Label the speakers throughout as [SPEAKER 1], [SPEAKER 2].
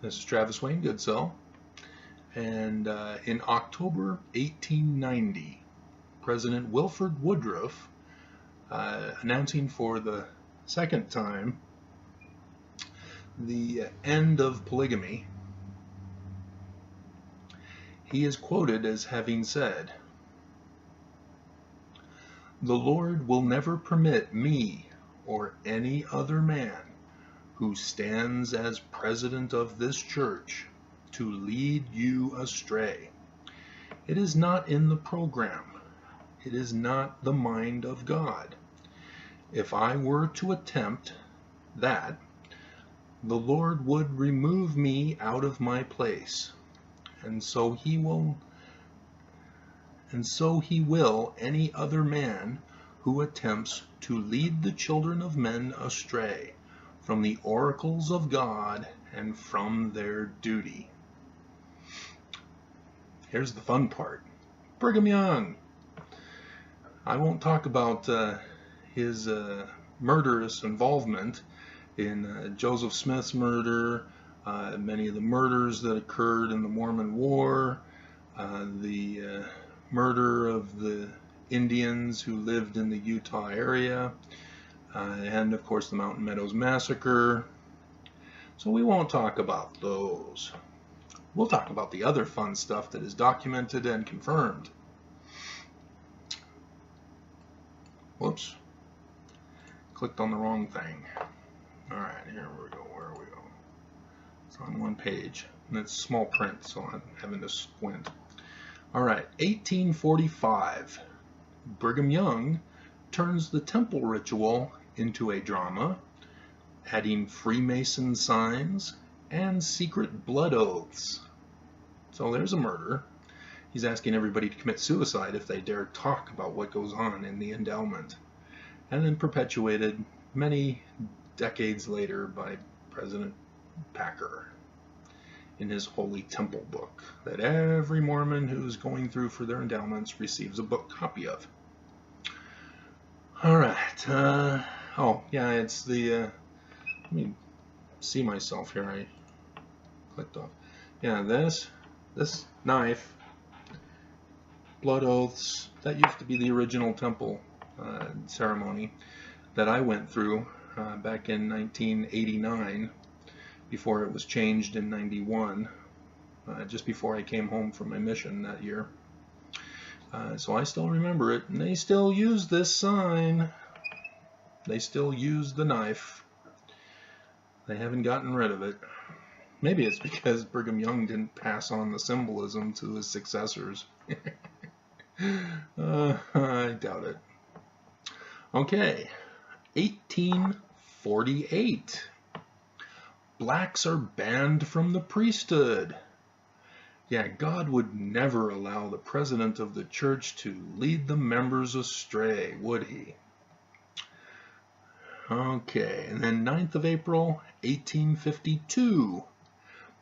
[SPEAKER 1] This is Travis Wayne Goodsell, and in October 1890, President Wilford Woodruff, announcing for the second time the end of polygamy, he is quoted as having said, "The Lord will never permit me or any other man who stands as president of this church to lead you astray. It is not in the program. It is not the mind of God. If I were to attempt that, the Lord would remove me out of my place, and so he will any other man who attempts to lead the children of men astray from the oracles of God and from their duty." Here's the fun part. Brigham Young. I won't talk about his murderous involvement in Joseph Smith's murder, many of the murders that occurred in the Mormon War, the murder of the Indians who lived in the Utah area, and of course the Mountain Meadows Massacre. So we won't talk about those. We'll talk about the other fun stuff that is documented and confirmed. Whoops. Clicked on the wrong thing. Alright, here we go. Where we go? It's on one page. And it's small print, so I'm having to squint. Alright, 1845. Brigham Young turns the temple ritual into a drama, adding Freemason signs and secret blood oaths. So there's a murder. He's asking everybody to commit suicide if they dare talk about what goes on in the endowment. And then perpetuated many decades later by President Packer in his Holy Temple book that every Mormon who's going through for their endowments receives a book copy of. Alright, oh yeah, it's the, let me see myself here, I clicked off. Yeah, this knife, blood oaths, that used to be the original temple ceremony that I went through back in 1989, before it was changed in 91, just before I came home from my mission that year. So I still remember it, and they still use this sign. They still use the knife. They haven't gotten rid of it. Maybe it's because Brigham Young didn't pass on the symbolism to his successors. I doubt it. Okay, 1848. Blacks are banned from the priesthood. Yeah, God would never allow the president of the church to lead the members astray, would he? Okay, and then 9th of April, 1852.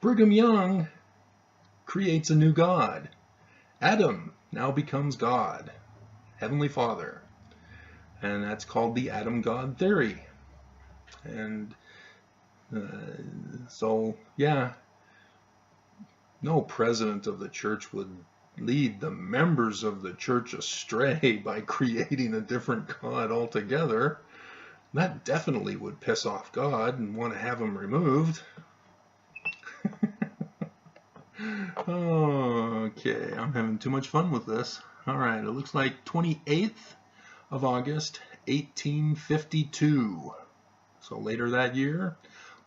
[SPEAKER 1] Brigham Young creates a new God. Adam now becomes God, Heavenly Father. And that's called the Adam God theory. And so, yeah, no president of the church would lead the members of the church astray by creating a different God altogether. That definitely would piss off God and want to have him removed. Okay, I'm having too much fun with this. Alright, it looks like 28th of August, 1852. So later that year,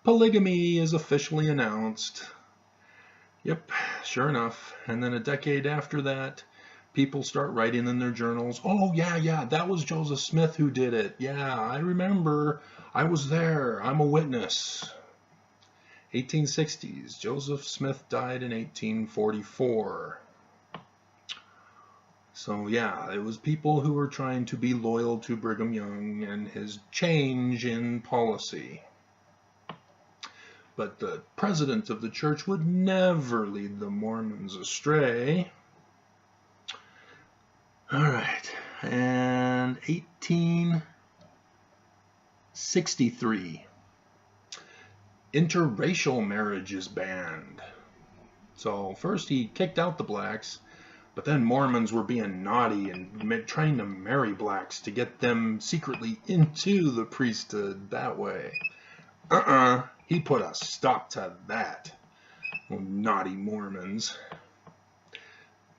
[SPEAKER 1] polygamy is officially announced. Yep, sure enough. And then a decade after that, people start writing in their journals, "Oh, yeah, that was Joseph Smith who did it. Yeah, I remember. I was there. I'm a witness." 1860s. Joseph Smith died in 1844. So yeah, it was people who were trying to be loyal to Brigham Young and his change in policy. But the president of the church would never lead the Mormons astray. Alright, and 1863. interracial marriage is banned. So first he kicked out the blacks, but then Mormons were being naughty and trying to marry blacks to get them secretly into the priesthood that way. He put a stop to that. Oh, naughty Mormons.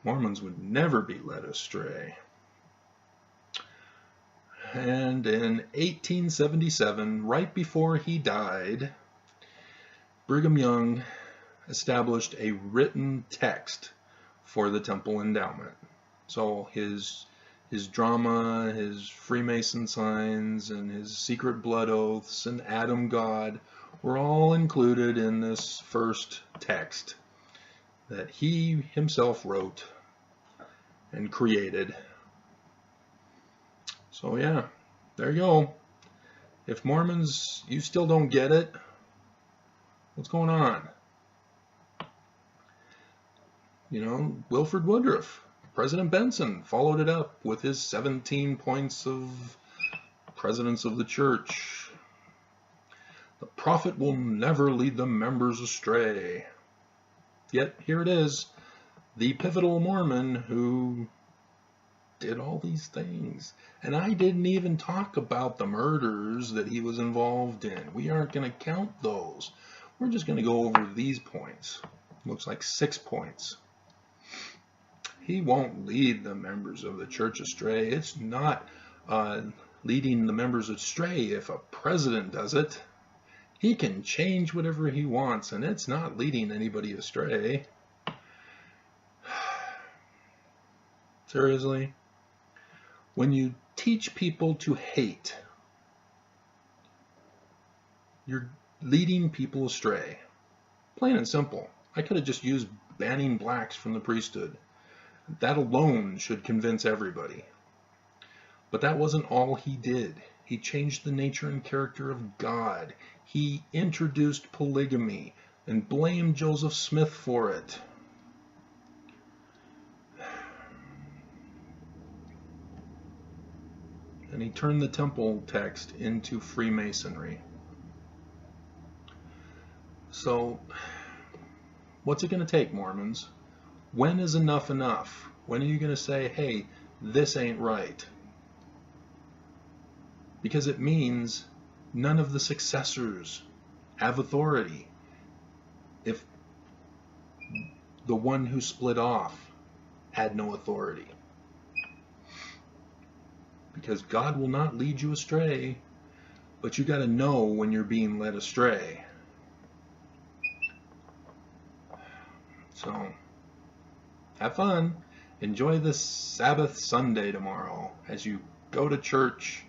[SPEAKER 1] Mormons would never be led astray. And in 1877, right before he died, Brigham Young established a written text for the temple endowment. So his drama, his Freemason signs, and his secret blood oaths and Adam God were all included in this first text that he himself wrote and created. So yeah, there you go. If Mormons, you still don't get it, what's going on? You know, Wilford Woodruff, President Benson followed it up with his 17 points of presidents of the church. The prophet will never lead the members astray. Yet here it is, the pivotal Mormon who did all these things. And I didn't even talk about the murders that he was involved in. We aren't going to count those. We're just going to go over these points. Looks like 6 points. He won't lead the members of the church astray. It's not leading the members astray if a president does it. He can change whatever he wants, and it's not leading anybody astray. Seriously? When you teach people to hate, you're leading people astray. Plain and simple. I could have just used banning blacks from the priesthood. That alone should convince everybody. But that wasn't all he did. He changed the nature and character of God. He introduced polygamy and blamed Joseph Smith for it. And he turned the temple text into Freemasonry. So, what's it going to take, Mormons? When is enough enough? When are you going to say, hey, this ain't right? Because it means none of the successors have authority if the one who split off had no authority. Because God will not lead you astray, but you got to know when you're being led astray. So, have fun. Enjoy this Sabbath Sunday tomorrow as you go to church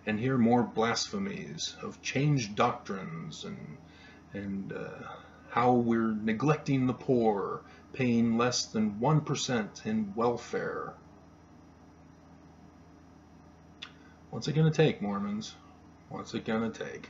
[SPEAKER 1] and hear more blasphemies of changed doctrines and how we're neglecting the poor, paying less than 1% in welfare. What's it going to take, Mormons? What's it going to take?